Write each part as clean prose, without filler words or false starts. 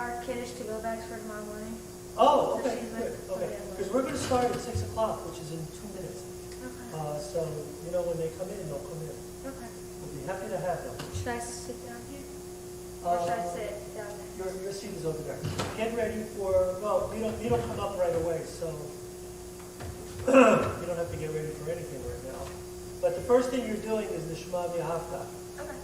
our kiddish to-go bags for tomorrow morning. Oh, So okay, she's good, like- okay. Because we're going to start at 6 o'clock, which is in 2 minutes. Okay. So, you know, when they come in, they'll come in. Okay. We'll be happy to have them. Should I sit down here? Or should I sit down there? Your seat is over there. Get ready for, well, you don't come up right away, so you don't have to get ready for anything right now. But the first thing you're doing is the Shema V'Ahavta. Okay.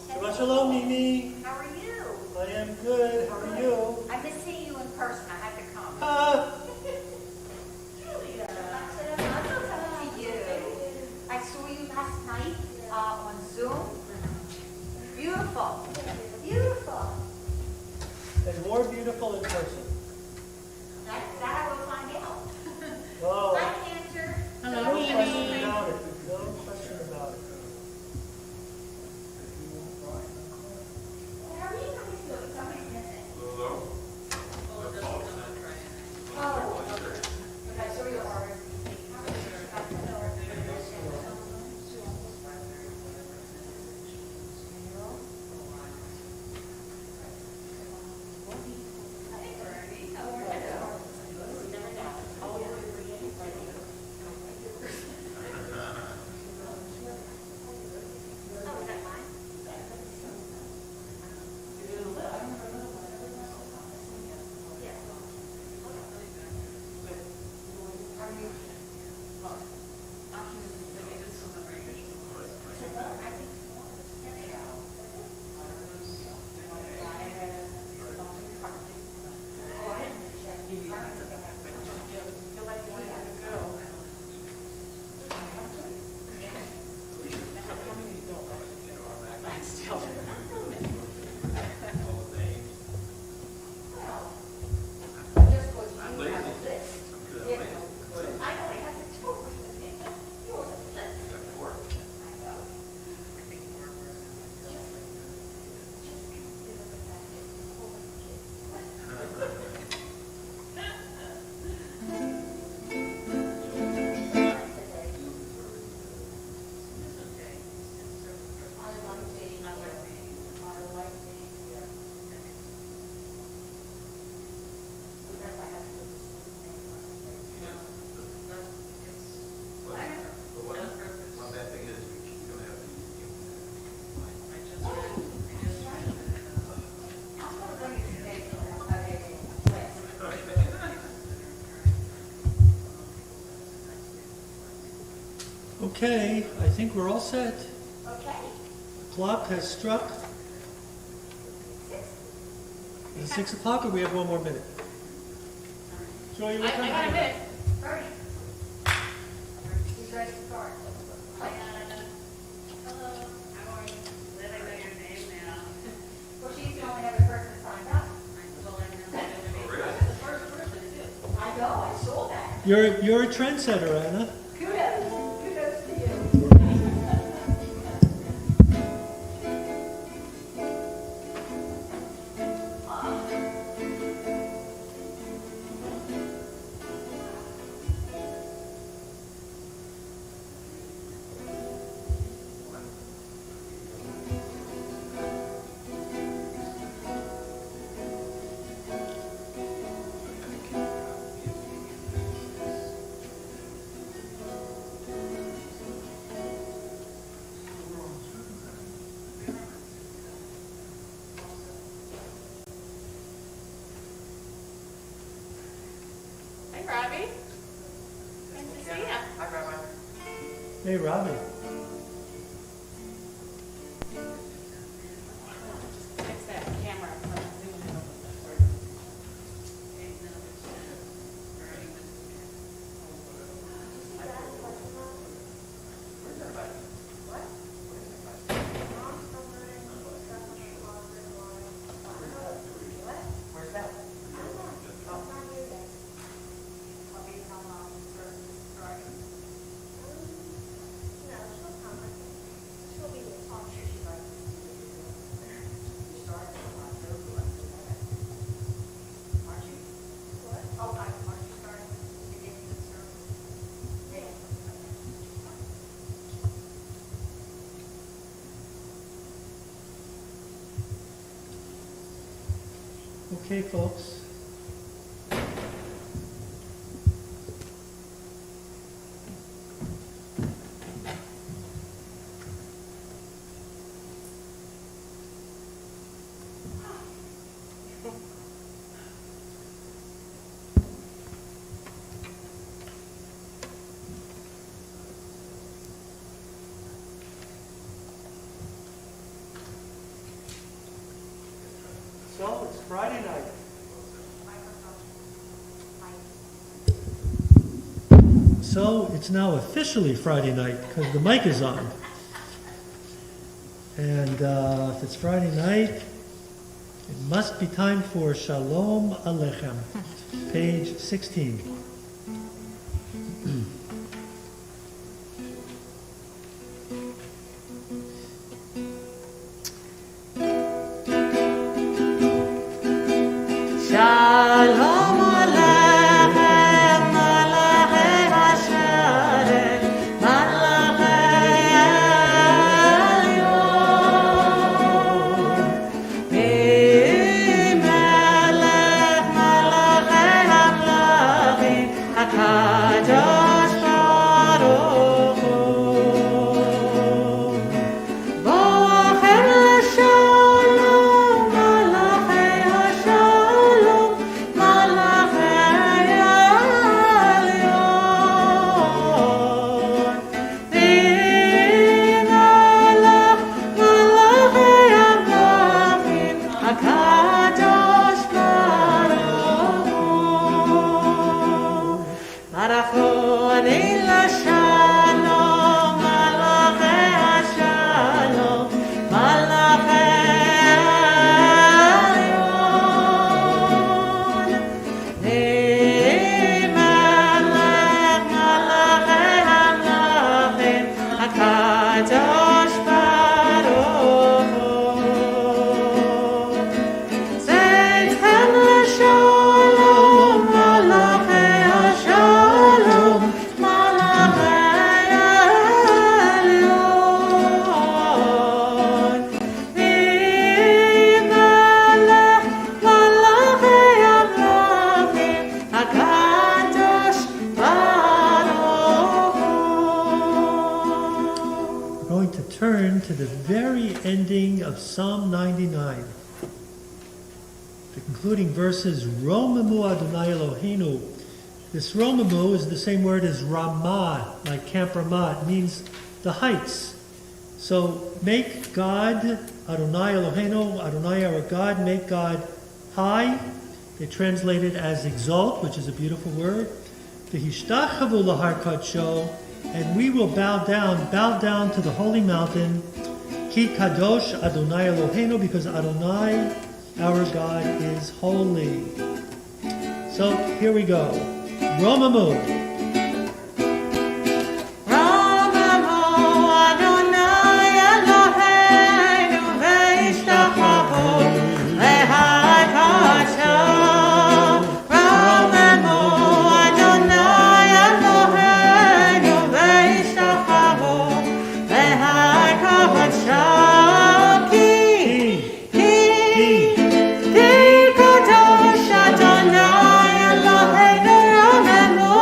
Shabbat Shalom, Mimi. How are you? I am good. How are you? I miss seeing you in person. I had to come. Julia. To you. I saw you last night on Zoom. Beautiful. Beautiful. And more beautiful in person. That I will find out. Oh, Hi, Cantor. no question about it. No question about it. How are you guys doing? Somebody's missing. Hello? Oh, okay. Okay, so you are. One bad thing is we don't have Okay, I think we're all set. Okay. Clock has struck. Is it 6 o'clock or we have one more minute? Joy, what time? I got a minute. Hurry. Who's ready to start? Hello. How are you? Let I know your name now. Well, she's the only other person signed up. Well, I know that That's the first person to do it. I know, I saw that. You're a trendsetter, Anna. Kudos. Kudos to you. Hey, Robbie. Nice to see ya. Hi, Rabbi. Hey, Robbie. Fix that camera. Where's that? I'll be from, Okay, folks. So it's Friday night. So it's now officially Friday night because the mic is on. And if it's Friday night, it must be time for Shalom Aleichem, page 16. Shalom Aleichem, Malachei Hashem, Malachei Elyon. Melech Malachei Hamlachim, HaKadosh Baruch Hu. Boachem l'shalom, Malachei Hashalom, Malachei Elyon. V'melech Malachei Hamlachim, HaKadosh Baruch Hu. Marachoni l'shalom, Malachei Hashalom, Malachei Elyon. V'melech Malachei Hamlachim, HaKadosh Baruch Hu. Zeitchem l'shalom, Malachei Hashalom, Malachei Elyon. V'melech Malachei Hamlachim, HaKadosh Baruch Hu. We're going to turn to the very ending of Psalm 99. The concluding verses, Romamu Adonai Eloheinu. This Romamu is the same word as Ramah, like Camp Ramah. It means the heights. So make God, Adonai Eloheinu, Adonai our God, make God high. They translate it as exalt, which is a beautiful word. V'hishtachavu lahar kadsho, and we will bow down to the holy mountain. Ki kadosh Adonai Eloheinu, because Adonai our God is holy. So here we go. Romamu. Romamu Adonai Eloheinu, v'yishtachavu lehar kadsho. Romamu Adonai Eloheinu, v'yishtachavu lehar kadsho. Ki kadosh Adonai Eloheinu, Romamu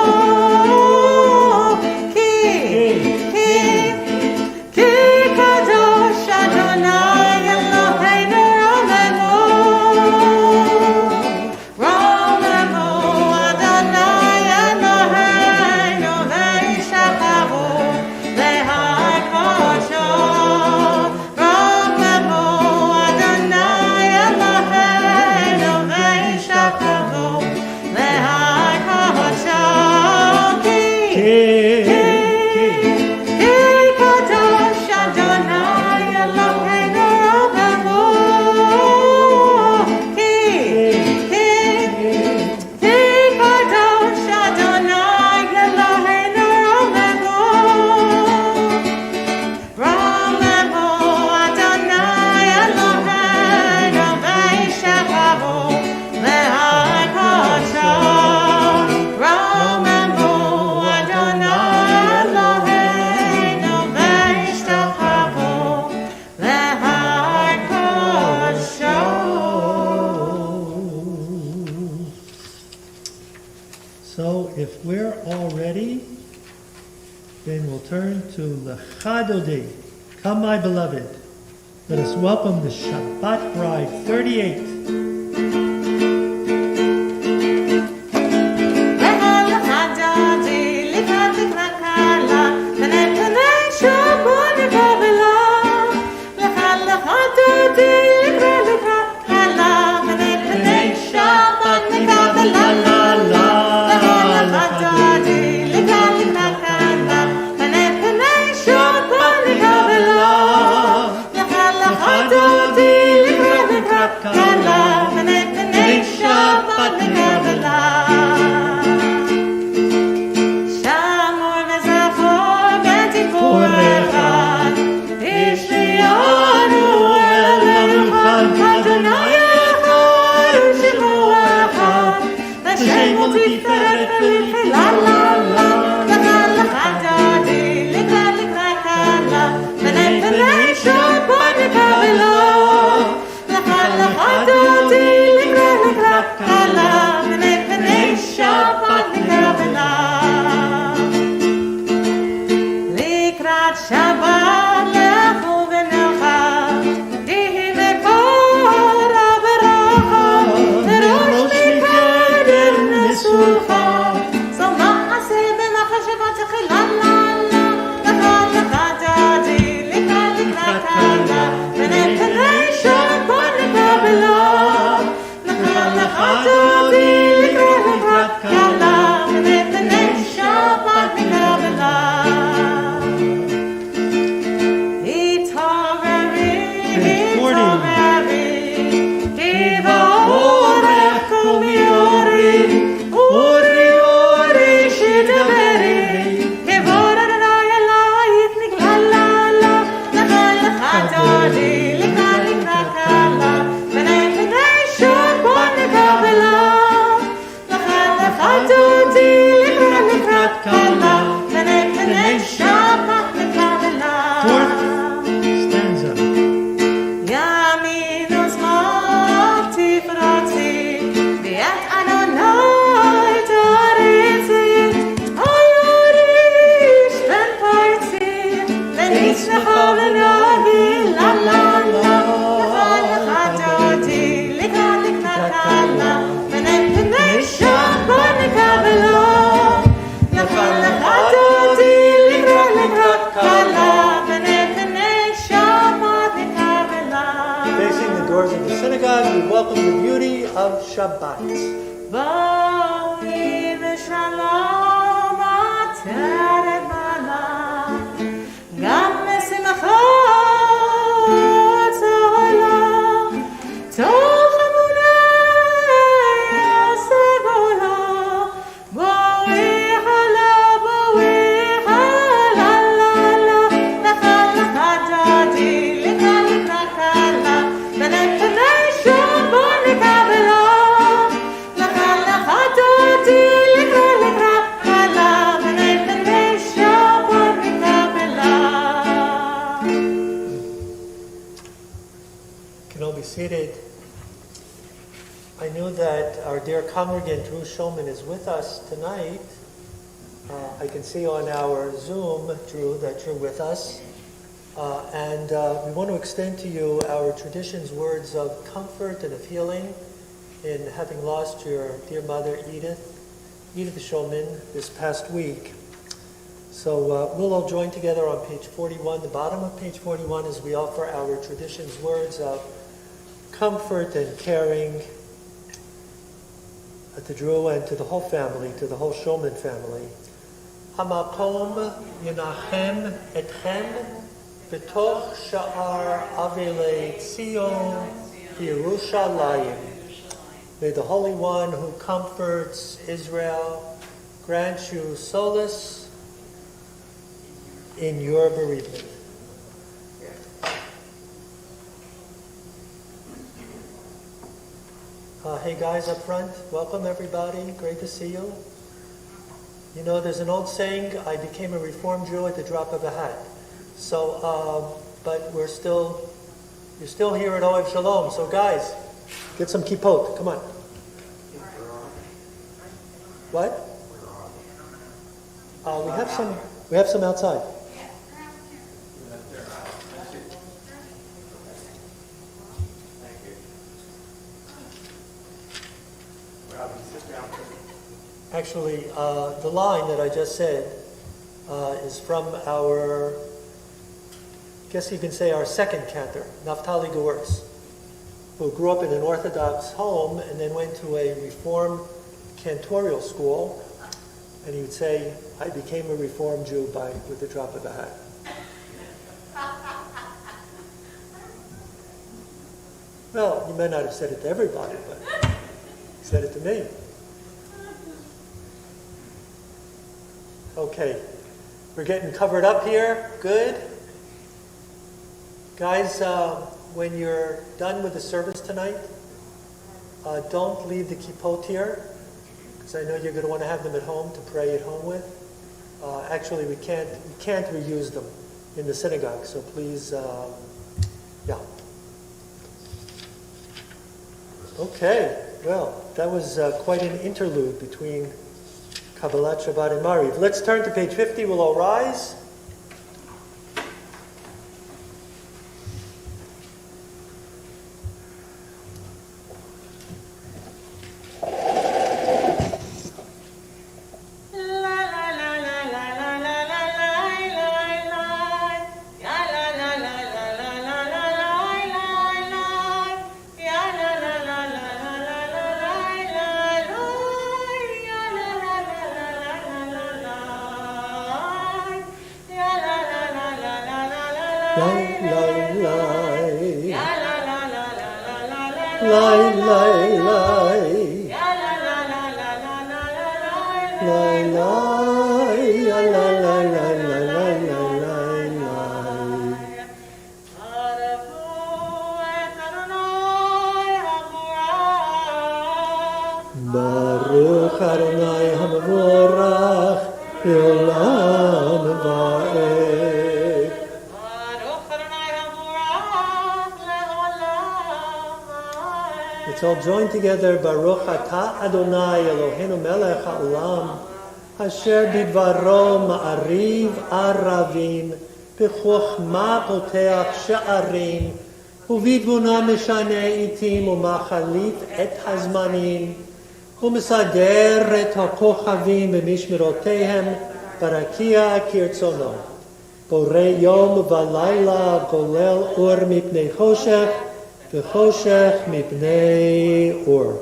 ready, then we'll turn to Lecha Dodi. Come, my beloved. Let us welcome the Shabbat Bride 38. Is with us tonight. I can see on our Zoom, Drew, that you're with us. And we want to extend to you our tradition's words of comfort and of healing in having lost your dear mother, Edith Shulman, this past week. So we'll all join together on page 41. The bottom of page 41 is we offer our tradition's words of comfort and caring to Drew and to the whole family, to the whole Shulman family. Hamakom Yinachem Etchem B'toch Sha'ar Avilei Tzion Yerushalayim. May the Holy One who comforts Israel grant you solace in your bereavement. Hey guys up front, welcome everybody, great to see you. You know, there's an old saying, I became a Reformed Jew at the drop of a hat. So, but you're still here at Oev Shalom. So guys, get some kippot, come on. What? We have some outside. Actually, the line that I just said is from our, I guess you can say our second cantor, Naftali Gewurz, who grew up in an Orthodox home and then went to a Reform cantorial school. And he would say, I became a Reformed Jew with the drop of a hat. Well, he may not have said it to everybody, but he said it to me. Okay, we're getting covered up here. Good. Guys, when you're done with the service tonight, don't leave the kippot here, because I know you're going to want to have them at home to pray at home with. Actually, we can't reuse them in the synagogue, so please, yeah. Okay, well, that was quite an interlude between Kabbalat Shabbat and Mariv. Let's turn to page 50. We'll all rise. Baruch Adonai HaMavorach Le'olam Va'ed. Let's all join together. Baruch Atah Adonai Eloheinu Melech HaOlam Asher Bidvaro Ma'ariv Aravim B'chokhmah Poteach Sha'arim Uvidvuna Meshane Itim Umachalif Et Hazmanim ומסדר את הכוכבים במשמרותיהם ברקיע כרצונו. בורא יום ולילה גולל אור מפני חושך וחושך מפני אור.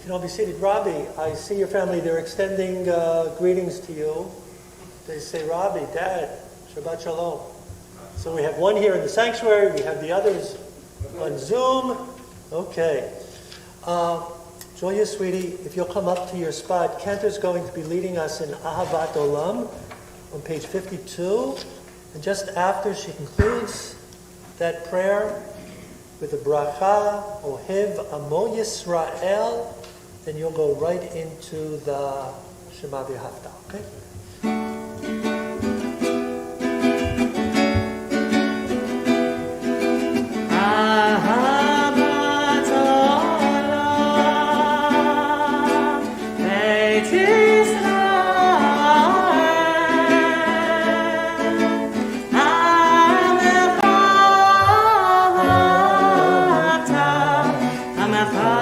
I'll be seated. Robbie, I see your family. They're extending greetings to you. They say, Robbie, Dad, Shabbat Shalom. So we have one here in the sanctuary. We have the others on Zoom. Okay. Julia, sweetie, if you'll come up to your spot, Cantor's going to be leading us in Ahavat Olam on page 52. And just after she concludes that prayer with the bracha, Ohev Amo Yisrael, then you'll go right into the Shema V'Ahavta, okay? Ahavat Olam, Beit Yisrael, Amecha Ahavta, Amecha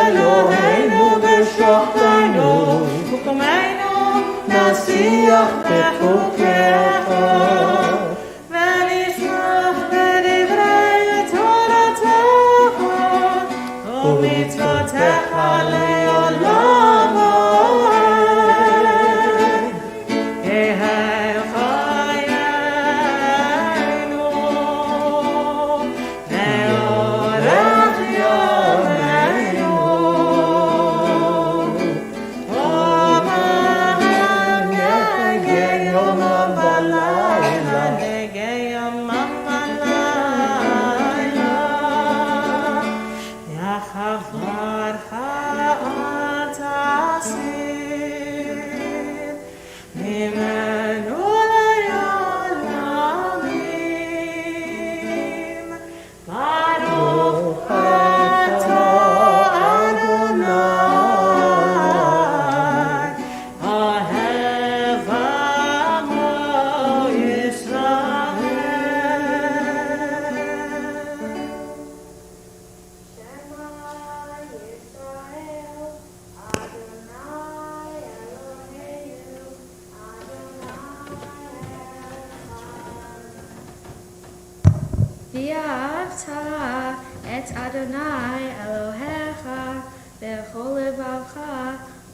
Eloheinu b'shochteinu, v'kumeinu נשיח בחוקיך, ונשמח בדברי תורתך, ומצוותיך לעולם ועד. יהי חיינו, לאורך ימינו, נגי יומם ולילה, נגי יומם ולילה, יחברך אל תסיר, ממנו לעולמים. ברוך אתה אדוני, אוהב עמו ישראל. Shema Yisrael, Adonai Eloheinu, Adonai Echad. ואהבת את אדוני אלוהיך בכל לבבך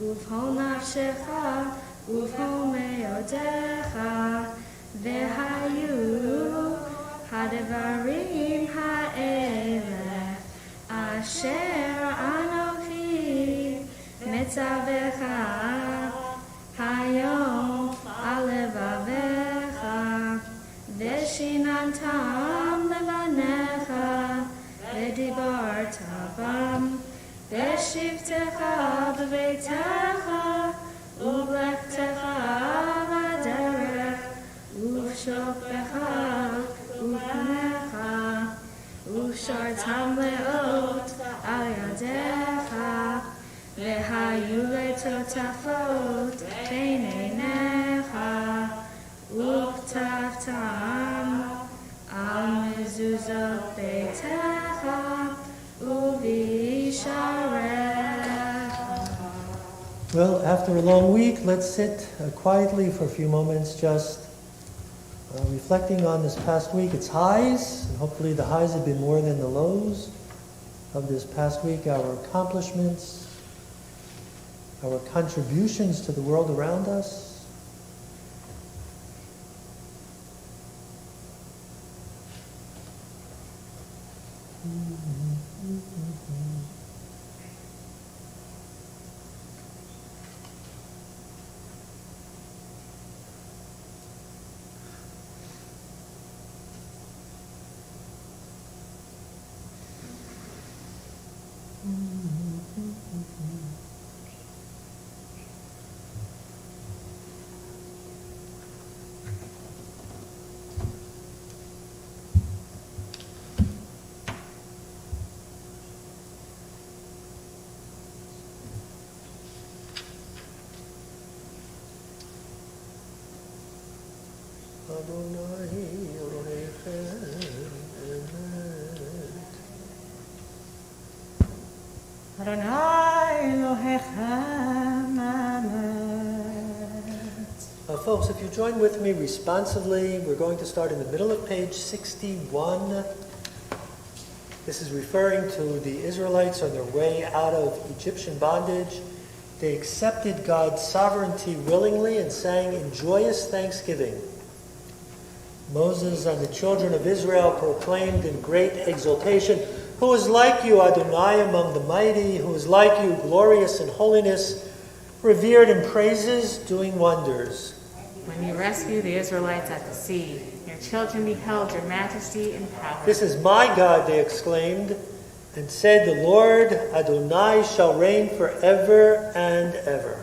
ובכל נפשך ובכל מאודך, והיו הדברים האלה אשר אנוכי מצווך היום על לבביך, ושיננתם לבניך, ודיברת בם בשבתך בביתך, ובלכתך בדרך, ובשוכבך ובפניך, ושרתם לאות על ידיך, והיו לטוטפות בין עיניך, וכתבתם על מזוזות ביתך ובישעריך. Well, after a long week, let's sit quietly for a few moments, just reflecting on this past week, its highs, and hopefully the highs have been more than the lows of this past week, our accomplishments, our contributions to the world around us. Folks, if you join with me responsively, we're going to start in the middle of page 61. This is referring to the Israelites on their way out of Egyptian bondage. They accepted God's sovereignty willingly and sang in joyous thanksgiving. Moses and the children of Israel proclaimed in great exultation, "Who is like you, Adonai, among the mighty? Who is like you, glorious in holiness, revered in praises, doing wonders?" When you rescued the Israelites at the sea, your children beheld your majesty and power. "This is my God," they exclaimed, and said, "The Lord Adonai shall reign forever and ever."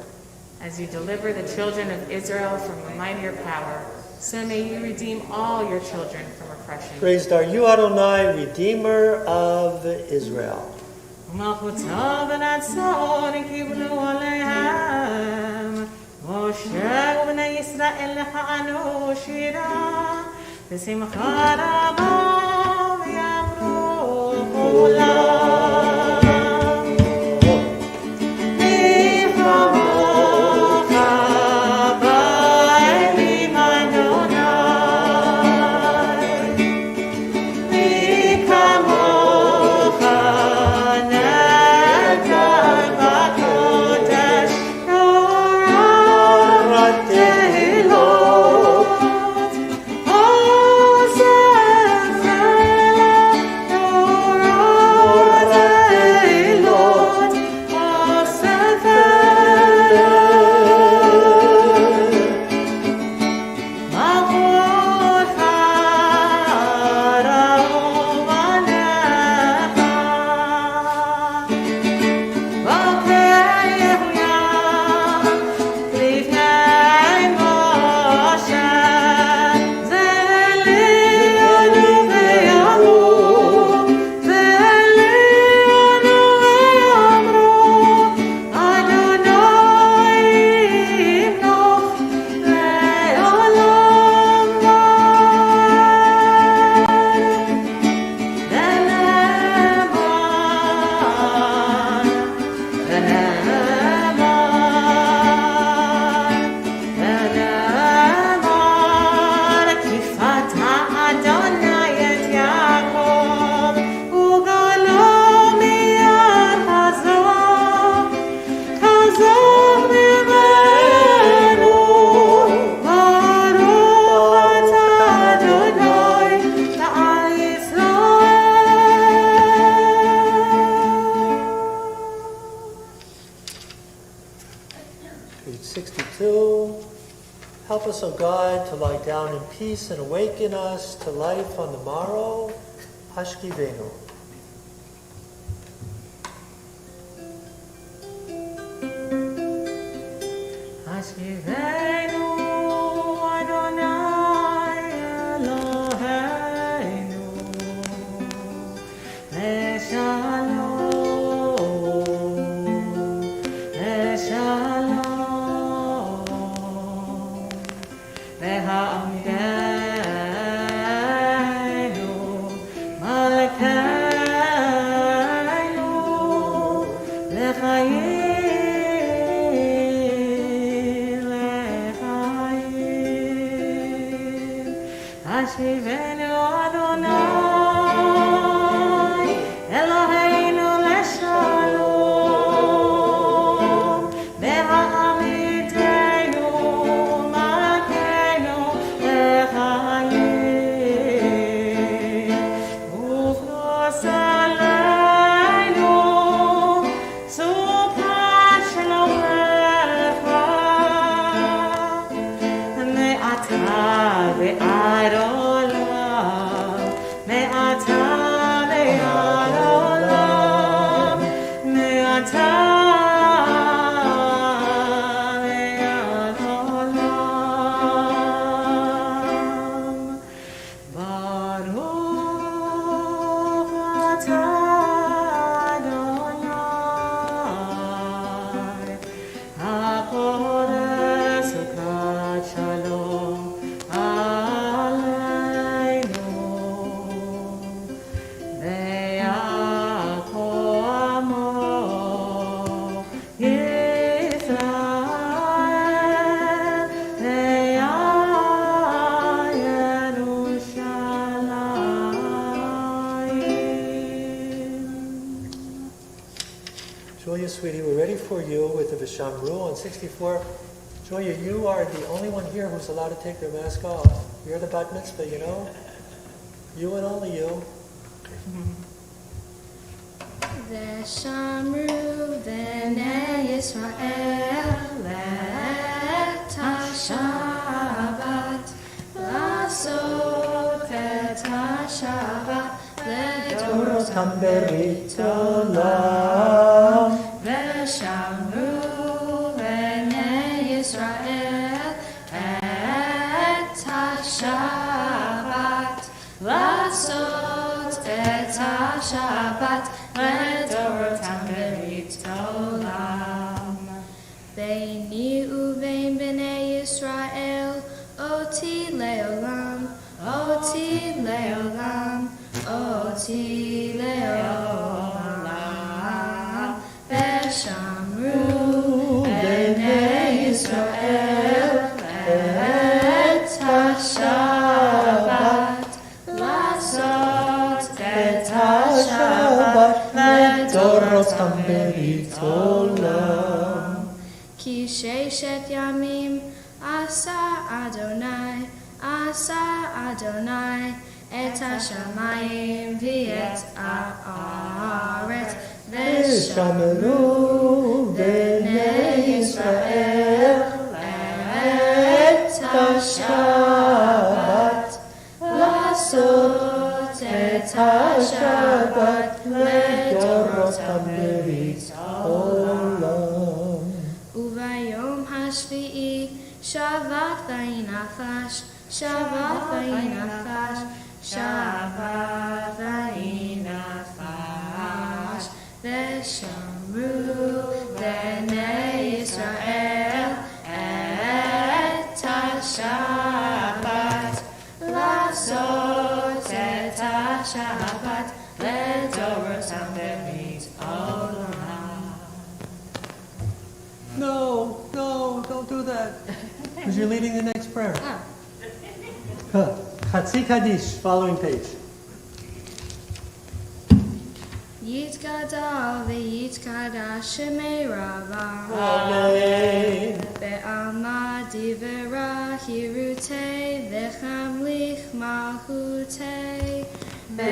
As you deliver the children of Israel from the mightier power, so may you redeem all your children from oppression. Praised are you, Adonai, Redeemer of Israel. משה ובני ישראל לכענו שירה בשמחה רבה ויאמרו כולם מי כמוך Help us, O God, to lie down in peace and awaken us to life on the morrow. Hashkivenu. Hashkivenu Adonai Eloheinu Leshalom Leshalom Lehamdeinu Malkeinu Lechayim Hashivenu Adonai Eloheinu leshalom Be'amiteinu malkeinu lechayim Ufros aleinu sukat shlomecha Me'ata ve'ad olam Me'ata ve'ad olam Me'ata ve'ad olam Baruch atah Adonai HaPoreh sukat shalom aleinu ve'yakov amo Yisrael ve'ya Yerushalayim. Julia, sweetie, we're ready for you with the Vishamru on 64. Julia, you are the only one here who's allowed to take their mask off. You're the bat mitzvah, you know? You and only you. ושמרו בני ישראל את השבת, לעשות את השבת לדורותם ברית עולם. ושמרו בני ישראל את השבת, לעשות את השבת לדורותם ברית עולם. ביני ובין בני ישראל אותי לעולם, אותי לעולם, אותי לעולם. ושמרו בני ישראל את השבת, לעשות את השבת לדורותם ברית עולם. כי ששת ימים עשה אדוני, עשה אדוני את השמיים ואת הארץ. ושמרו בני ישראל את השבת, לעשות את השבת לדורותם ברית עולם. וביום השביעי שבת ויהי נפש, שבת ויהי נפש, שבת ויהי נפש. ושמרו בני ישראל את השבת, לעשות את השבת לדורותם ברית עולם. No, don't do that. Because you're leading the next prayer. Chatzi Kaddish, following page. יתגדל ויתקדש שמי רבה, Amen. בעלמא דברה חירותי וחמליך מלכותי. בחייך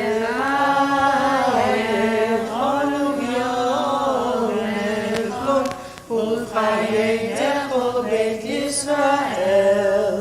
ולחיי כל בית ישראל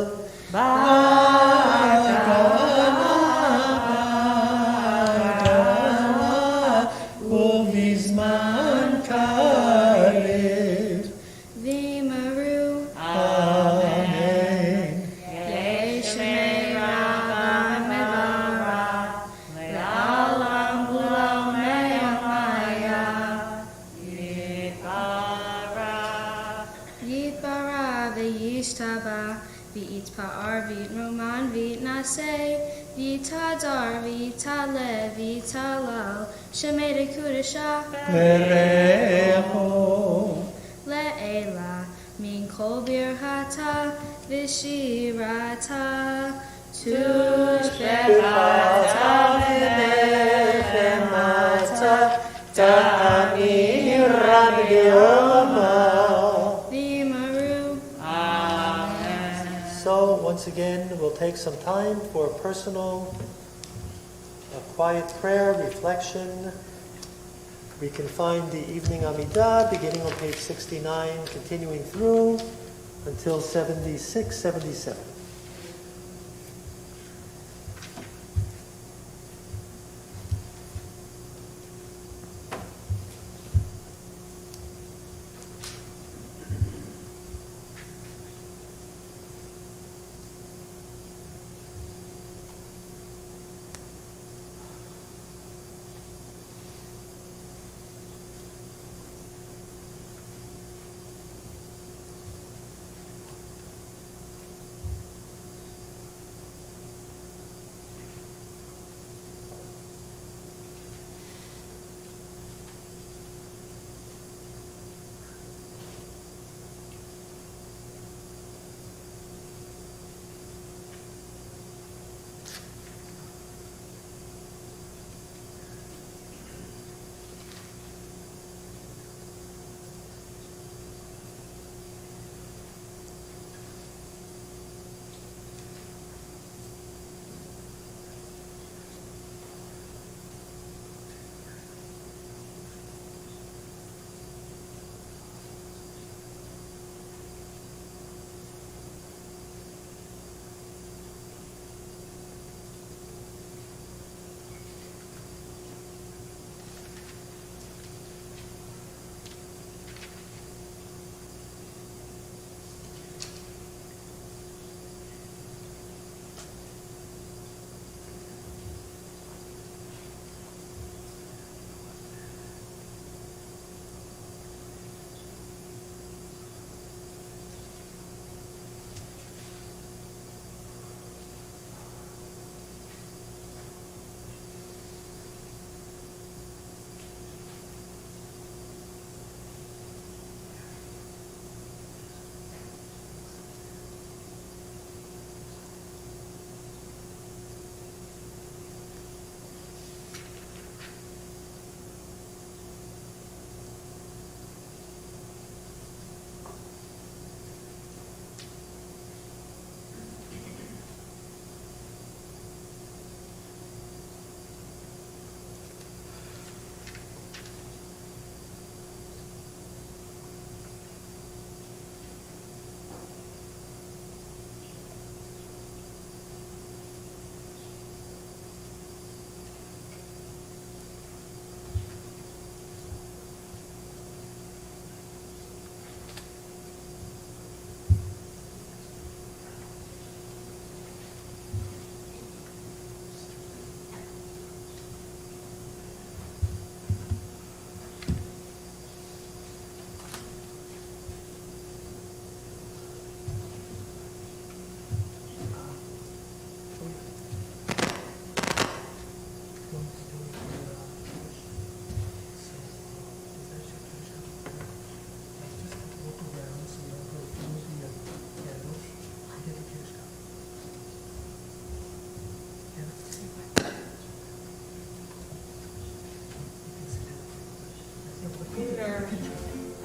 Vita, Vit Pa'ar, Vit Roman, Vit Nase, Vita Dar, Vita Le, Vita Lal, Shemeda Kudasha, Verecho. Le'ela, Min Kol Birhata, Vishirata, Tushbehata v'nechemata ta'amira b'yomal. Vimaru. Amen. So, once again, we'll take some time for personal, quiet prayer, reflection. We can find the evening Amidah beginning on page 69, continuing through until 76, 77.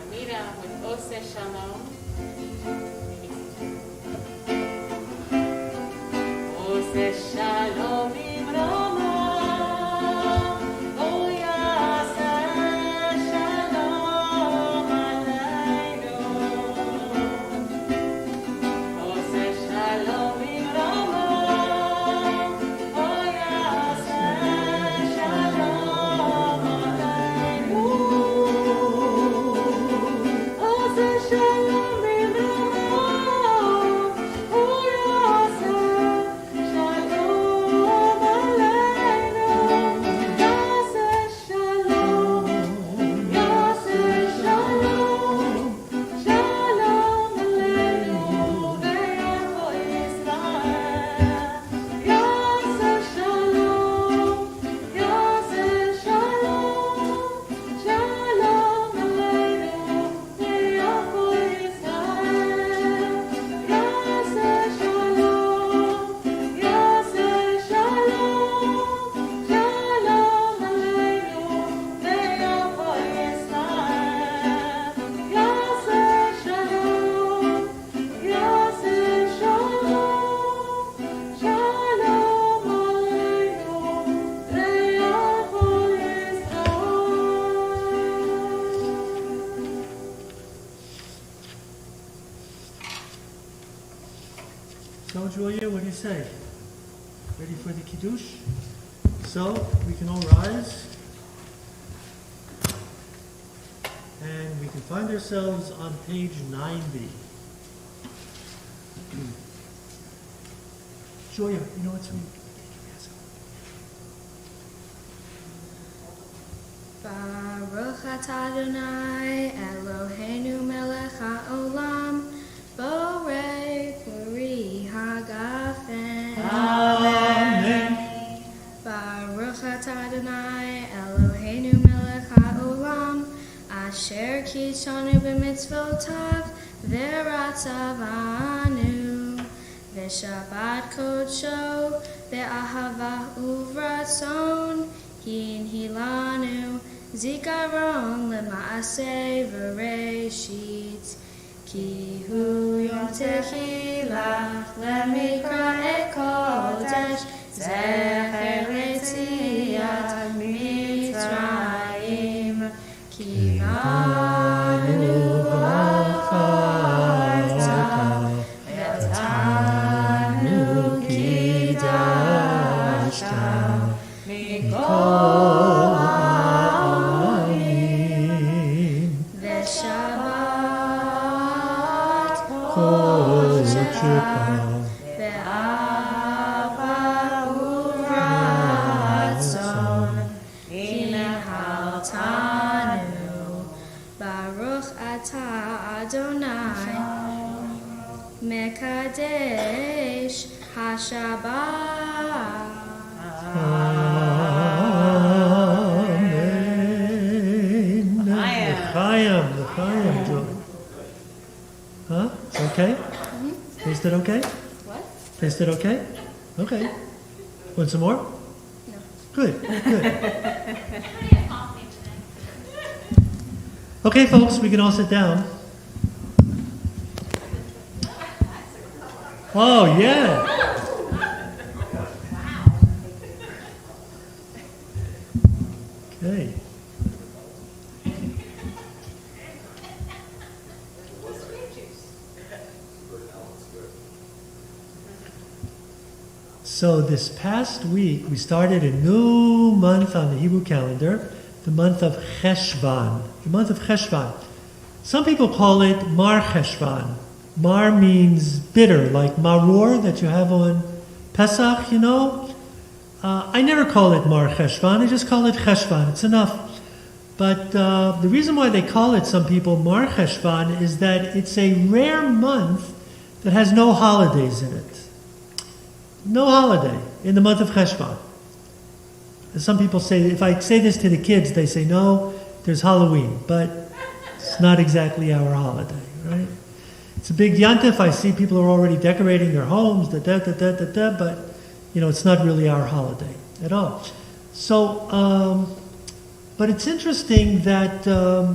Amida with Ose Shalom. Ose Shalom Imrama. Oh, Yase Shalom Aleinu. Ose Shalom Imrama. Oh, Yase Shalom Aleinu. Ose Shalom Imrama. Oh, Yase Shalom So, Julia, what do you say? Ready for the Kiddush? So, we can all rise. And we can find ourselves on page 90. Julia, you know what's read? Baruch atah Adonai Eloheinu melech haolam borei puri hagafen. Amen. Baruch atah Adonai Eloheinu melech haolam asher kidshanu b'mitzvotav v'ratzavanu v'shabbat kodsho v'ahava uvratzon hinhilanu zikaron lema'aseh v'reshit ki hu yom techilach lemikra kodesh zecher letziat mitzrayim ki banu b'charta v'tanu kidashta mikol ha'amim v'shabbat kodesh ve'ava uvratzon hinhaltanu Baruch atah Adonai Mekadesh HaShabbat. Amen. L'chaim, Julie. Huh? Okay? Tasted okay? What? Tasted okay? Okay. Want some more? No. Good. Okay, folks, we can all sit down. Oh, yeah. Okay. So this past week, we started a new month on the Hebrew calendar, the month of Cheshvan. The month of Cheshvan. Some people call it Mar Cheshvan. Mar means bitter, like maror that you have on Pesach, you know. I never call it Mar Cheshvan, I just call it Cheshvan, it's enough. But the reason why they call it, some people, Mar Cheshvan, is that it's a rare month that has no holidays in it. No holiday in the month of Cheshvan. Some people say, if I say this to the kids, they say, no, there's Halloween, but it's not exactly our holiday, right? It's a big yontif. I see people are already decorating their homes, but, you know, it's not really our holiday at all. So, but it's interesting that the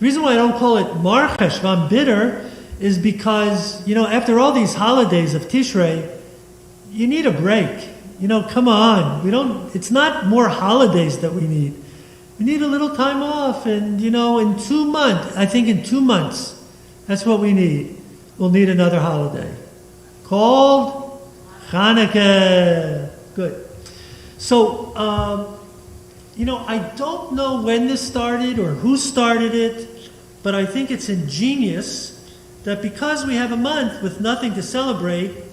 reason why I don't call it Mar Cheshvan, bitter, is because, you know, after all these holidays of Tishrei, you need a break. You know, come on. It's not more holidays that we need. We need a little time off. And, you know, in 2 months, I think in 2 months, that's what we need. We'll need another holiday called Hanukkah. Good. So, you know, I don't know when this started or who started it, but I think it's ingenious that because we have a month with nothing to celebrate,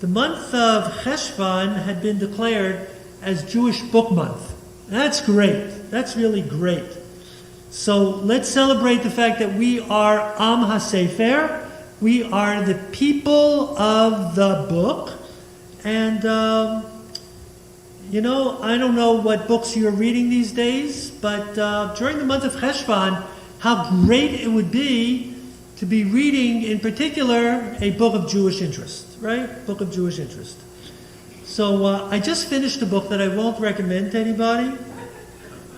the month of Cheshvan had been declared as Jewish Book Month. That's great. That's really great. So let's celebrate the fact that we are Am HaSefer. We are the people of the book. And, you know, I don't know what books you're reading these days, but during the month of Cheshvan, how great it would be to be reading, in particular, a book of Jewish interest, right? Book of Jewish interest. So I just finished a book that I won't recommend to anybody.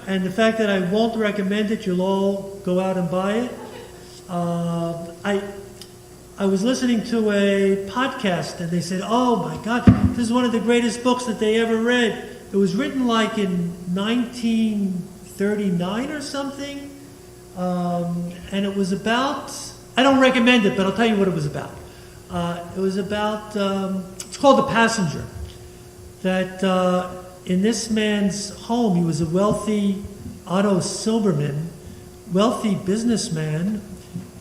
And the fact that I won't recommend it, you'll all go out and buy it. I was listening to a podcast and they said, oh my God, this is one of the greatest books that they ever read. It was written like in 1939 or something. And it was about, I don't recommend it, but I'll tell you what it was about. It was about, it's called The Passenger. That in this man's home, he was a wealthy Otto Silberman, wealthy businessman,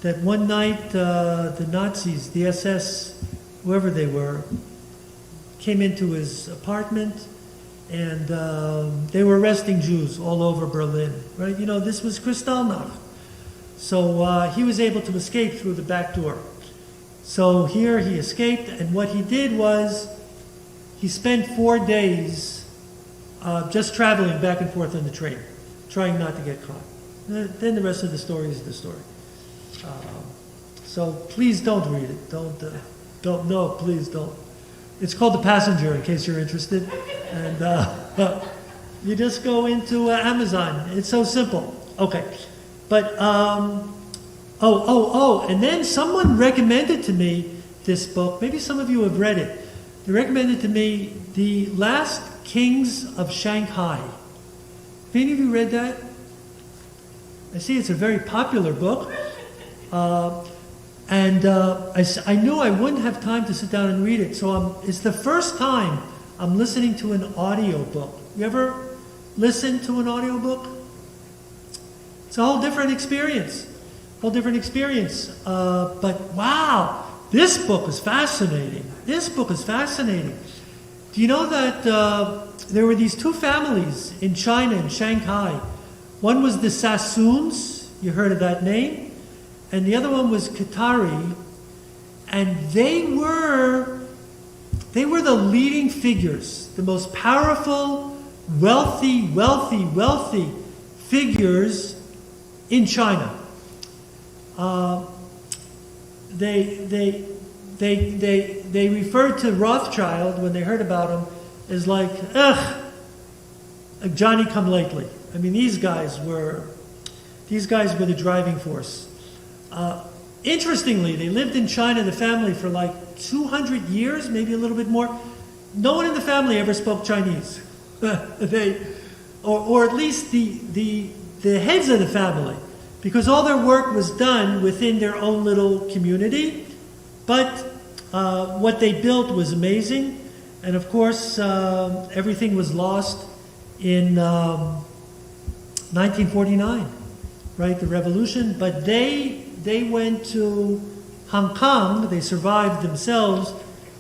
that one night the Nazis, the SS, whoever they were, came into his apartment and they were arresting Jews all over Berlin, right? You know, this was Kristallnacht. So he was able to escape through the back door. So here he escaped, and what he did was he spent 4 days just traveling back and forth on the train, trying not to get caught. Then the rest of the story is the story. So please don't read it. Don't, please don't. It's called The Passenger, in case you're interested. And you just go into Amazon. It's so simple. Okay. But, and then someone recommended to me this book. Maybe some of you have read it. They recommended to me The Last Kings of Shanghai. Have any of you read that? I see it's a very popular book. I knew I wouldn't have time to sit down and read it, so it's the first time I'm listening to an audio book. You ever listen to an audio book? It's a whole different experience. But wow, this book is fascinating. Do you know that there were these two families in China, in Shanghai? One was the Sassoons, you heard of that name, and the other one was Qatari, and they were the leading figures, the most powerful, wealthy figures in China. They referred to Rothschild when they heard about him as like, Johnny come lately. I mean, these guys were the driving force. Interestingly, they lived in China, the family, for like 200 years, maybe a little bit more. No one in the family ever spoke Chinese. Or at least the heads of the family, because all their work was done within their own little community. But what they built was amazing. And of course, everything was lost in 1949, right? The revolution. But they went to Hong Kong. They survived themselves.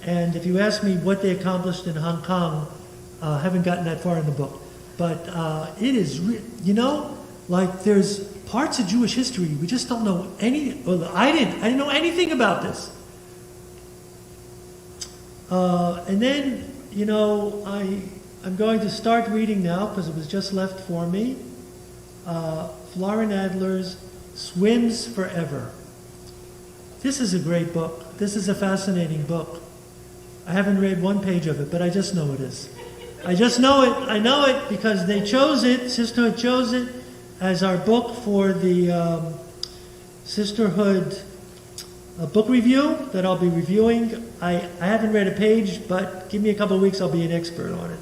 And if you ask me what they accomplished in Hong Kong, I haven't gotten that far in the book. But it is, like there's parts of Jewish history we just don't know any. Well, I didn't know anything about this. And then, I'm going to start reading now because it was just left for me. Florin Adler's Swims Forever. This is a great book. This is a fascinating book. I haven't read one page of it, but I just know it is. I just know it. I know it because they chose it, Sisterhood chose it as our book for the Sisterhood book review that I'll be reviewing. I haven't read a page, but give me a couple of weeks, I'll be an expert on it.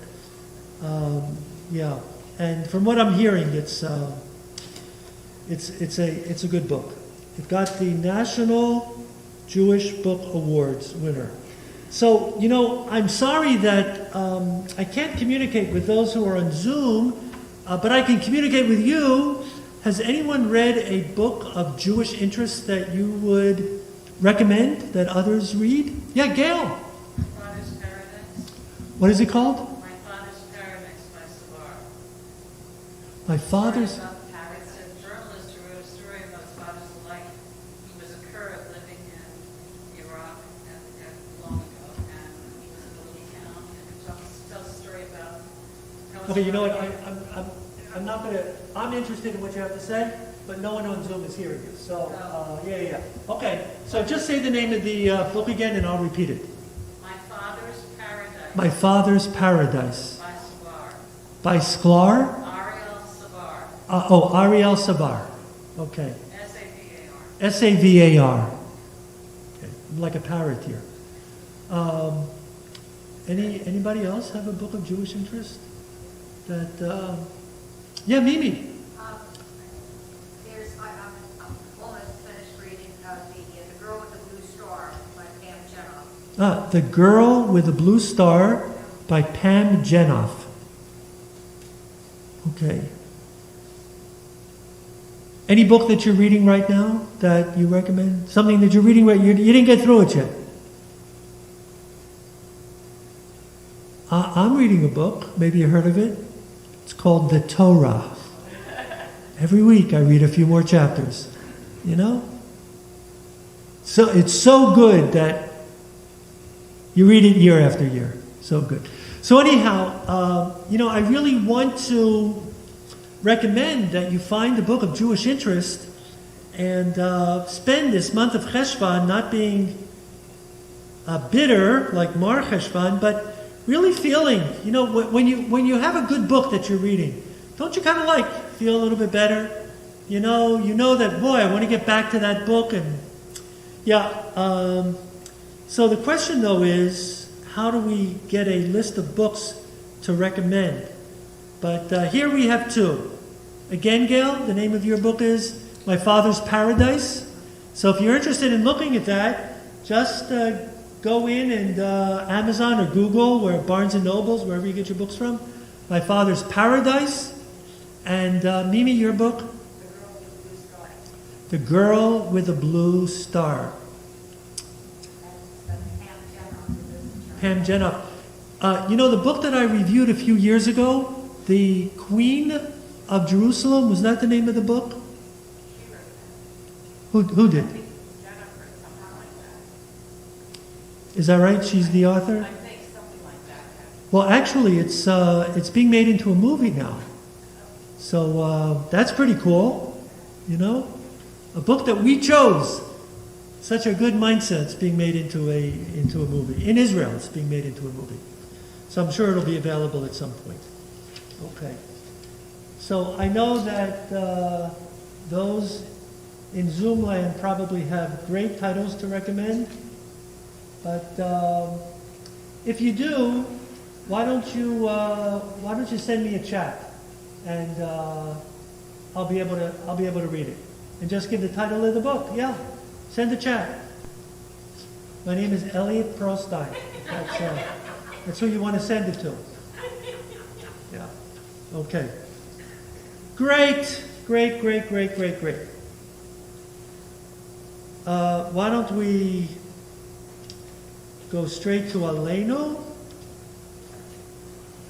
Yeah, and from what I'm hearing, it's a good book. It got the National Jewish Book Awards winner. So, I'm sorry that I can't communicate with those who are on Zoom, but I can communicate with you. Has anyone read a book of Jewish interest that you would recommend that others read? Yeah, Gail. My Father's Paradise. What is it called? My Father's Paradise by Savar. My Father's... It's a journalist who wrote a story about his father's life. He was a Kurd living in Iraq long ago, and he was in a little town, and he tells a story about how his Okay, you know what? father- I'm not going to... I'm interested in what you have to say, but no one on Zoom is hearing you. So, yeah. Okay, so just say the name of the book again, and I'll repeat it. My Father's Paradise. My Father's Paradise. By Savar. By Sklar? Ariel Savar. Ariel Savar. Okay. Savar. Savar. Okay. I'm like a parrot here. Anybody else have a book of Jewish interest? That, yeah, Mimi. I'm almost finished reading The Girl with the Blue Star by Pam Jones. The Girl with the Blue Star by Pam Jenoff. Okay. Any book that you're reading right now that you recommend? Something that you're reading right, you didn't get through it yet. I'm reading a book, maybe you heard of it. It's called The Torah. Every week I read a few more chapters, you know? So it's so good that you read it year after year. So good. So anyhow, I really want to recommend that you find a book of Jewish interest and spend this month of Cheshvan not being bitter like Mar Cheshvan, but really feeling, when you have a good book that you're reading, don't you kind of feel a little bit better? You know that, boy, I want to get back to that book. And so the question though is, how do we get a list of books to recommend? But here we have two. Again, Gail, the name of your book is My Father's Paradise. So if you're interested in looking at that, just go in and Amazon or Google, or Barnes & Nobles, wherever you get your books from. My Father's Paradise. And Mimi, your book? The Girl with the Blue Star. Pam Jenoff. The book that I reviewed a few years ago, The Queen of Jerusalem, was that the name of the book? Who did? Is that right? She's the author? I think something like that. Well, actually, it's being made into a movie now. So that's pretty cool, A book that we chose. Such a good mindset. It's being made into a movie. In Israel, it's being made into a movie. So I'm sure it'll be available at some point. Okay. So I know that those in Zoom land probably have great titles to recommend. But if you do, why don't you send me a chat, and I'll be able to read it, and just give the title of the book. Yeah, send a chat. My name is Elliot Pearlstein. That's who you want to send it to. Yeah. Okay. Great. Why don't we go straight to Aleinu,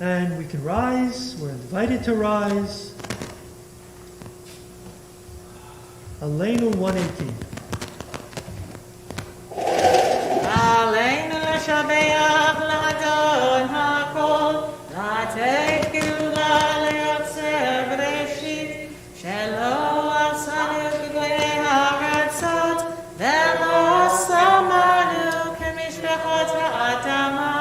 and we can rise. We're invited to rise. Aleinu 118. עלינו לשבח לאדון הכל, לתת גאולה ליוצר בראשית, שלא עשנו כגויי הארצות, ולא שמנו כמשפחות האדמה,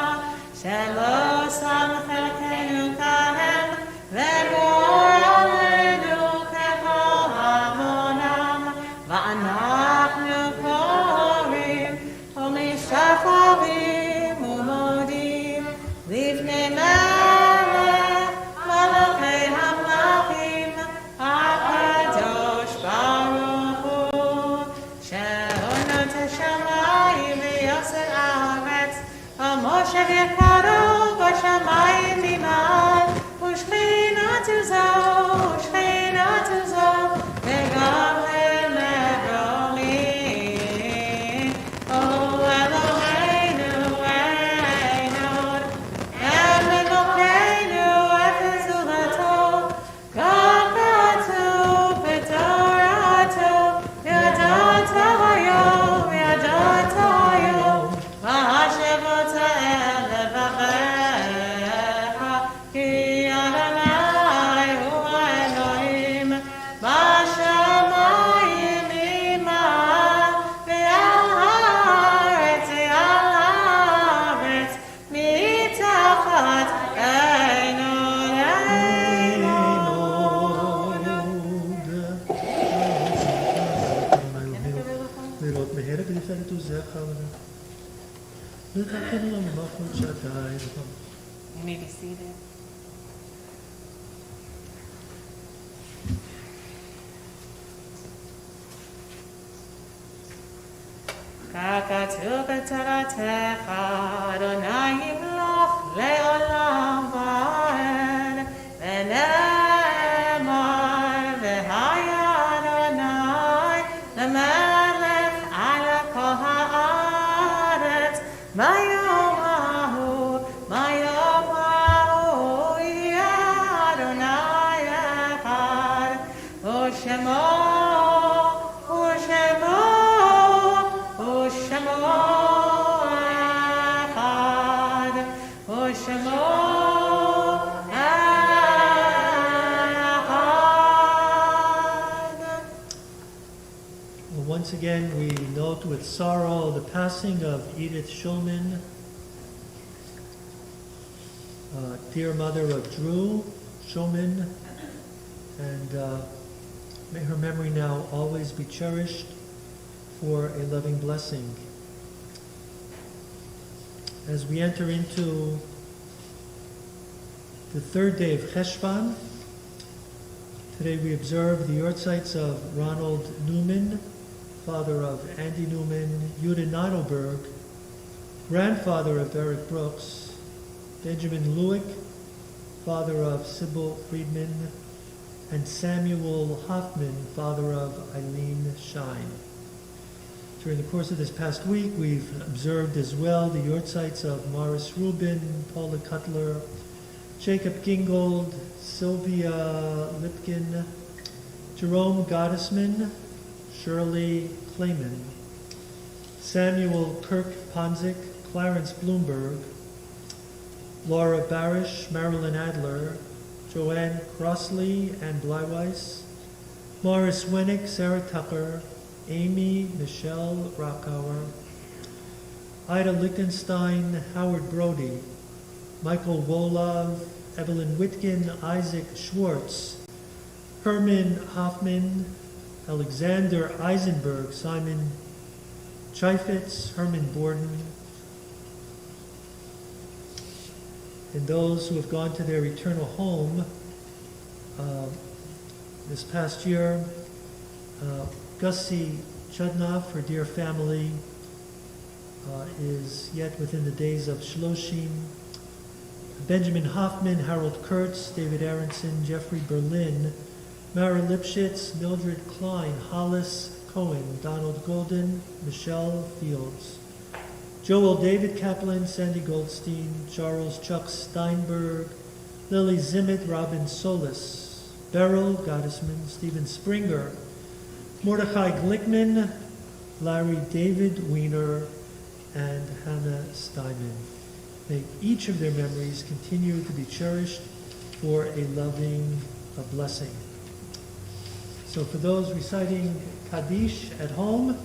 שלא שם חלקנו כהם, וגור עלינו ככל המונם, ואנחנו קוראים ומשחרים ומודים לפני מלך מלכי המלכים הקדוש ברוך הוא, שעונות השמיים ויוסר הארץ, המושב יקרו בשמיים ממעל, ושכינתו זו וגם הם מרומים. אלוהינו אין עוד, אין מלוכנו אפס זולתו, גם כתוב בתורתו, ידעת היום, והשבות אל לבביך, כי אדוני הוא האלוהים, בשמיים ממעל, ועל הארץ מתחת, אין עוד. לראות מהר ולפעמים תוזך ותקן לנו מלכות שעתיים. You may be seated. Kakate ובצרתך אדוני ימלוך לעולם ועד ונאמר והיה אדוני למלך על כל הארץ ביום ההוא יהיה אדוני אחד ושמו אחד ושמו אחד. Well, once again, we note with sorrow the passing of Edith Shulman, dear mother of Drew Shulman, and may her memory now always be cherished for a loving blessing. As we enter into the third day of Cheshvan, today we observe the yortzites of Ronald Newman, father of Andy Newman, Yuda Nadelberg, grandfather of Derek Brooks, Benjamin Lewick, father of Sybil Friedman, and Samuel Hoffman, father of Eileen Shine. During the course of this past week, we've observed as well the yortzites of Morris Rubin, Paula Cutler, Jacob Gingold, Sylvia Lipkin, Jerome Gottesman, Shirley Clayman, Samuel Kirk Ponzik, Clarence Bloomberg, Laura Barish, Marilyn Adler, Joanne Crossley, Ann Bleiweiss, Morris Wennick, Sarah Tucker, Amy Michelle Rockauer, Ida Lichtenstein, Howard Brody, Michael Wolov, Evelyn Whitkin, Isaac Schwartz, Herman Hoffman, Alexander Eisenberg, Simon Chaifetz, Herman Borden, and those who have gone to their eternal home this past year. Gussie Chudnoff, her dear family, is yet within the days of Shloshim. Benjamin Hoffman, Harold Kurtz, David Aronson, Jeffrey Berlin, Mara Lipschitz, Mildred Klein, Hollis Cohen, Donald Golden, Michelle Fields, Joel David Kaplan, Sandy Goldstein, Charles Chuck Steinberg, Lily Zimmett, Robin Solis, Beryl Gottesman, Stephen Springer, Mordechai Glickman, Larry David Weiner, and Hannah Steinman. May each of their memories continue to be cherished for a loving blessing. So for those reciting Kaddish at home,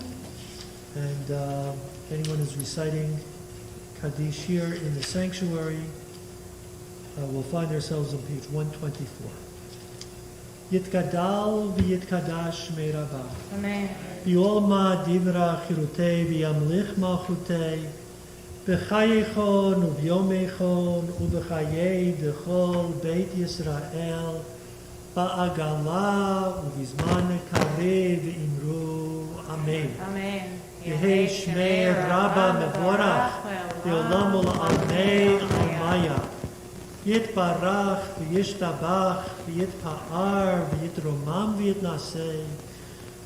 and anyone who's reciting Kaddish here in the sanctuary, we'll find ourselves on page 124. Yitgadal v'yitkadash me'rava. Amen. V'yolma divra chirutei v'yamlich malchutei b'chayechon u'vyomechon u'b'chayei dechol Beit Yisrael ba'agala u'vizman karev imru. Amen. Amen. Yehei shmei Rabba mevorach v'olam ul'amei almaya. Yitbarach v'yishtabach v'yitpa'ar v'yitromam v'yitnaseh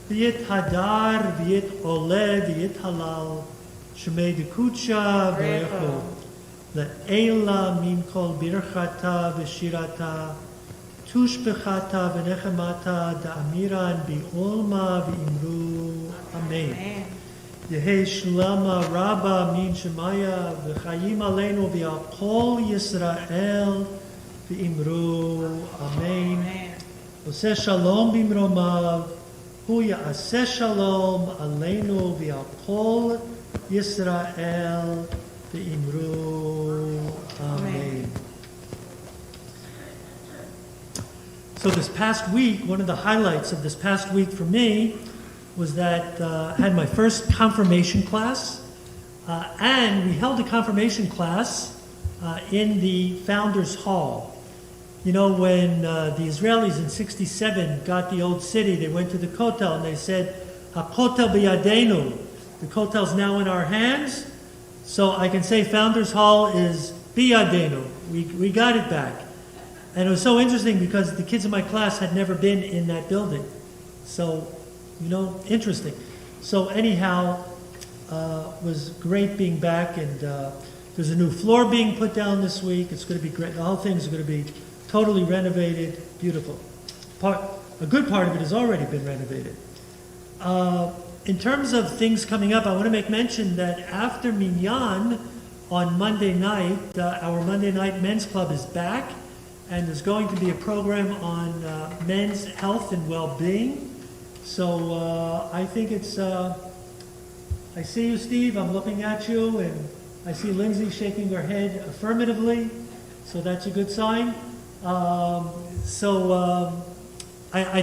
v'yithadar v'yitoleh v'yithalal shmei dekucha v'echo le'ela min kol birchata v'shirata tushbechata v'nechemata da'amiran bi'olma v'imru. Amen. Yehei shlama rabba min shemaya v'chayim aleinu v'al kol Yisrael v'imru. Amen. Oseh shalom b'imromav hu ya'aseh shalom aleinu v'al kol Yisrael v'imru. Amen. So this past week, one of the highlights of this past week for me was that I had my first confirmation class, and we held a confirmation class in the Founders Hall. You know, when the Israelis in 1967 got the old city, they went to the Kotel and they said, HaKotel b'yadenu, The kotel's now in our hands, so I can say Founders Hall is biyadenu. We got it back. And it was so interesting because the kids in my class had never been in that building. So, interesting. So anyhow, was great being back, and there's a new floor being put down this week. It's going to be great. The whole thing is going to be totally renovated, beautiful. A good part of it has already been renovated. In terms of things coming up, I want to make mention that after Minyan on Monday night, our Monday night men's club is back, and there's going to be a program on men's health and well-being. So I think it's, I see you, Steve, I'm looking at you, and I see Lindsay shaking her head affirmatively, so that's a good sign. I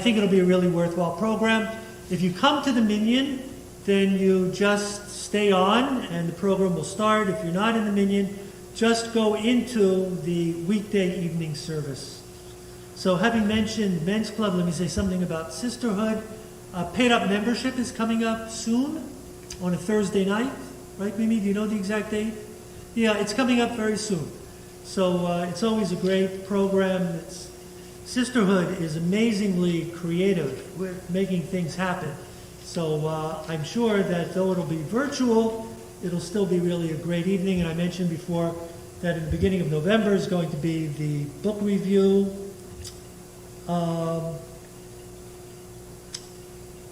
think it'll be a really worthwhile program. If you come to the Minyan, then you just stay on and the program will start. If you're not in the Minyan, just go into the weekday evening service. So having mentioned men's club, let me say something about sisterhood. Paid up membership is coming up soon on a Thursday night. Right, Mimi? Do you know the exact date? Yeah, it's coming up very soon. So it's always a great program. Sisterhood is amazingly creative with making things happen. So I'm sure that though it'll be virtual, it'll still be really a great evening. And I mentioned before that in the beginning of November is going to be the book review.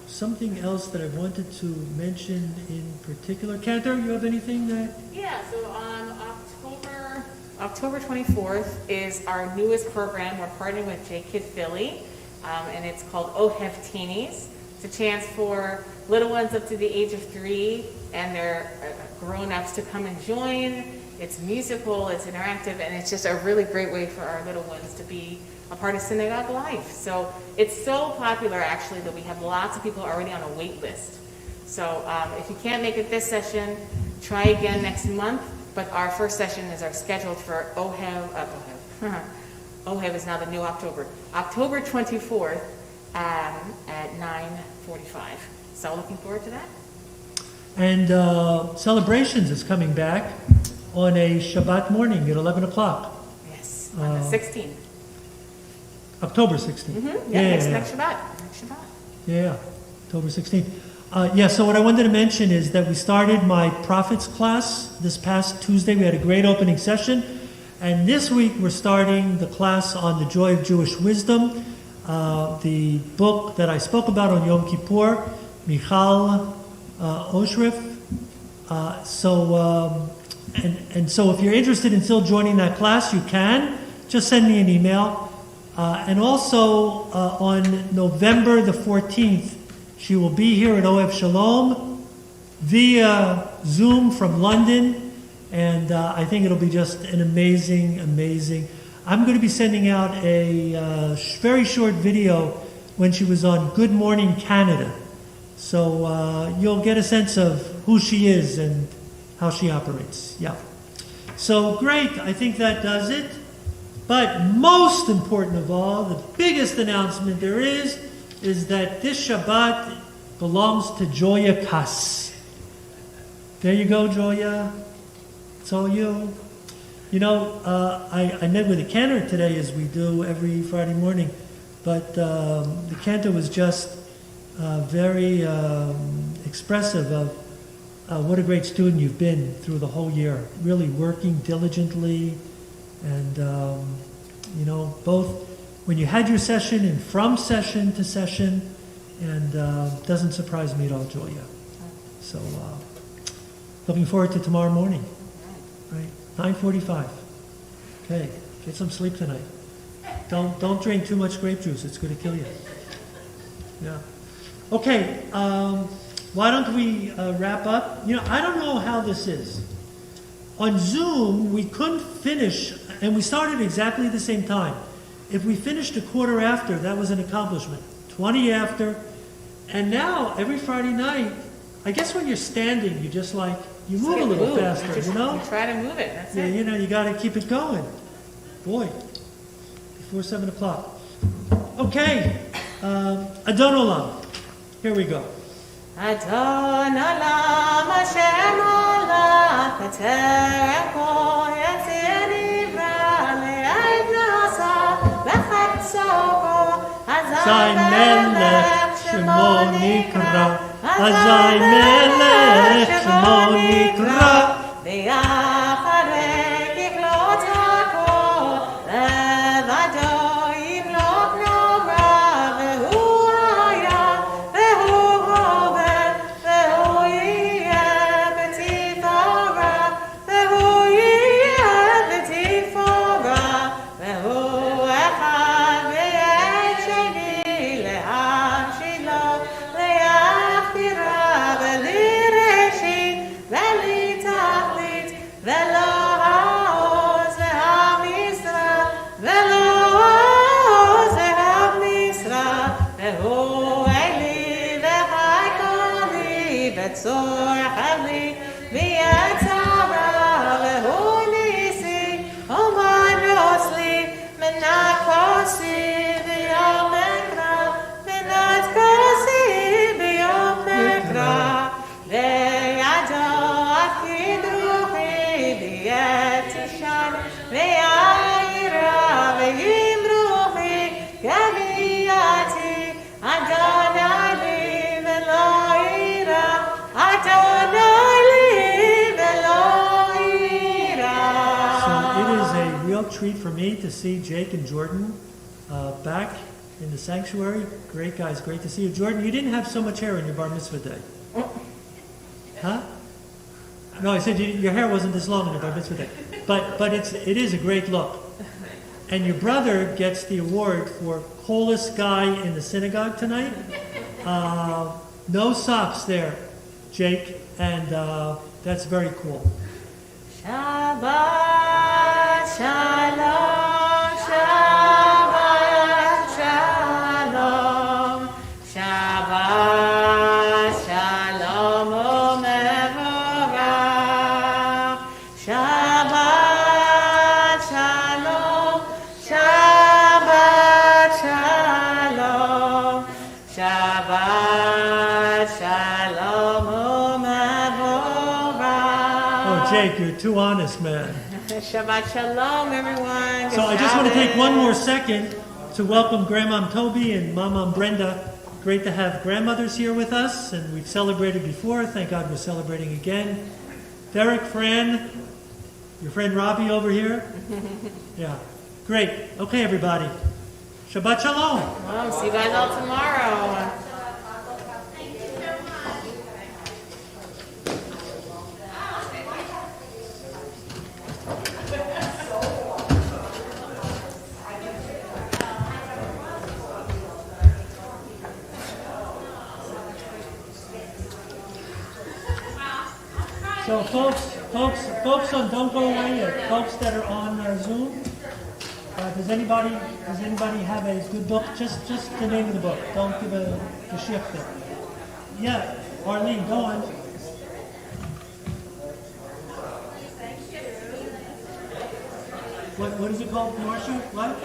Something else that I wanted to mention in particular. Cantor, you have anything that? Yeah, so October 24th is our newest program. We're partnering with J-Kid Philly, and it's called Ohev Teenies. It's a chance for little ones up to the age of 3 and their grown-ups to come and join. It's musical, it's interactive, and it's just a really great way for our little ones to be a part of synagogue life. So it's so popular, actually, that we have lots of people already on a wait list. So if you can't make it this session, try again next month. But our first session is scheduled for Ohev. Ohev is now the new October 24th at 9:45. So looking forward to that. And Celebrations is coming back on a Shabbat morning at 11 o'clock. Yes, on the 16th. October 16th. Mm-hmm. Yeah, next Shabbat. Yeah, October 16th. So what I wanted to mention is that we started my prophets class this past Tuesday. We had a great opening session. And this week we're starting the class on the joy of Jewish wisdom, the book that I spoke about on Yom Kippur, Michal Oshrif. So if you're interested in still joining that class, you can. Just send me an email. And also on November the 14th, she will be here at Ohev Shalom via Zoom from London, and I think it'll be just an amazing. I'm going to be sending out a very short video when she was on Good Morning Canada, so you'll get a sense of who she is and how she operates. Yeah. So great, I think that does it. But most important of all, the biggest announcement there is that this Shabbat belongs to Joya Kass. There you go, Joya. It's all you. I met with a cantor today, as we do every Friday morning, but the cantor was just very expressive of what a great student you've been through the whole year, really working diligently, and both when you had your session and from session to session, and doesn't surprise me at all, Julia. So looking forward to tomorrow morning, right? 9:45. Okay, get some sleep tonight. Don't drink too much grape juice; it's going to kill you. Yeah. Okay. Why don't we wrap up? I don't know how this is. On Zoom, we couldn't finish, and we started exactly the same time. If we finished a quarter after, that was an accomplishment. 20 after. And now, every Friday night, I guess when you're standing, you just you move a little faster, You try to move it, that's it. You got to keep it going. Boy, before 7 o'clock. Okay, Adon Olam. Here we go. Adon Olam Hashem Olam B'terem Kol Yetzir Nivra Le'ed Nasa B'chatzo Bo Azai Melech Shemo Nikra. Azai Melech Shemo Nikra. V'yacharei kichlot hakol levado yimlok nora v'hu haya v'hu hove v'hu yiyeh b'tifara v'hu yiyeh b'tifara v'hu echad v'yed sheni lehamshilo le'achira v'lireshit v'litachlit v'lo ha'oz v'ha'misra v'lo ha'oz v'ha'misra v'hu eli v'chaykoli v'tzor chavli v'yetzara v'hu nisi omanos li menat kosi v'yom ekra menat kosi v'yom ekra v'yado afiduchi v'yetishan v'yayira v'yimruchi gaviyati Adonai li v'lo ira Adonai li v'lo ira. So it is a real treat for me to see Jake and Jordan back in the sanctuary. Great guys, great to see you. Jordan, you didn't have so much hair on your bar mitzvah day. Huh? No, I said your hair wasn't this long on your bar mitzvah day. But it is a great look. And your brother gets the award for coolest guy in the synagogue tonight. No socks there, Jake, and that's very cool. Shabbat shalom, Shabbat shalom, Shabbat shalom u'mevorach, Shabbat shalom, Shabbat shalom, Shabbat shalom u'mevorach. Oh, Jake, you're too honest, man. Shabbat shalom, everyone. So I just want to take one more second to welcome Grandmom Toby and Momom Brenda. Great to have grandmothers here with us, and we've celebrated before. Thank God we're celebrating again. Derek, Fran, your friend Robbie over here. Yeah, great. Okay, everybody. Shabbat shalom. Well, see you guys all tomorrow. So folks don't go away yet. Folks that are on Zoom, does anybody have a good book? Just the name of the book. Don't give a shift there. Yeah, Arlene, go on. What is it called, Marcia? What?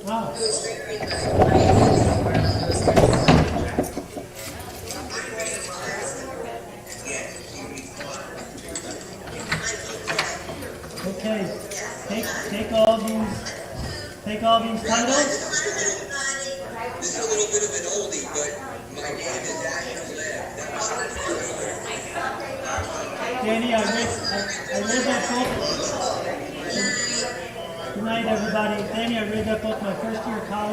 Wow. Okay, take all these titles. This is a little bit of an oldie, but my name is Asher Lev. Danny, I read that book. Good night, everybody. Danny, I read that book my first year of college.